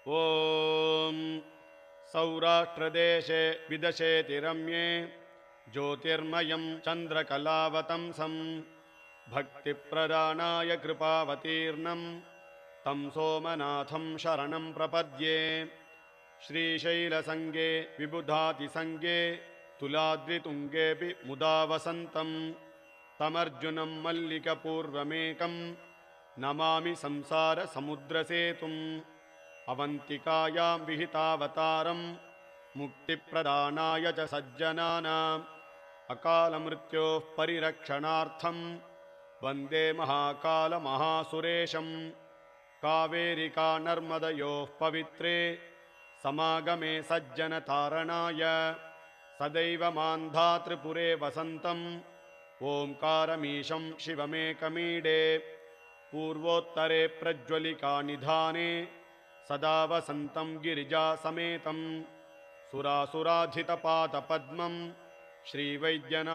ॐ सौराष्ट्रदेशे विदशेति रम्ये ज्योतिर्मयं चन्द्रकलावतंसं भक्तिप्रदानाय कृपावतीर्णं तं सोमनाथं शरणं प्रपद्ये। श्रीशैलसङ्गे विबुधातिसङ्गे तुलाद्रितुङ्गेऽपि मुदा वसन्तं तमर्जुनं मल्लिकपूर्वमेकं नमामि संसारसमुद्रसेतुम्। अवन्तिकायां विहितावतारं मुक्तिप्रदानाय च सज्जनानाम् अकालमृत्योः परिरक्षणार्थं वन्दे महाकालमहासुरेशम्। कावेरिका नर्मदयोः पवित्रे समागमे सज्जनतारणाय सदैव मान्धातृपुरे वसन्तम् ओङ्कारमीशं शिवमेकमीडे। पूर्वोत्तरे प्रज्वलिकानिधाने सदा वसन्तं गिरिजासमेतं सुरासुराधितपादपद्मं श्रीवैद्यनाथ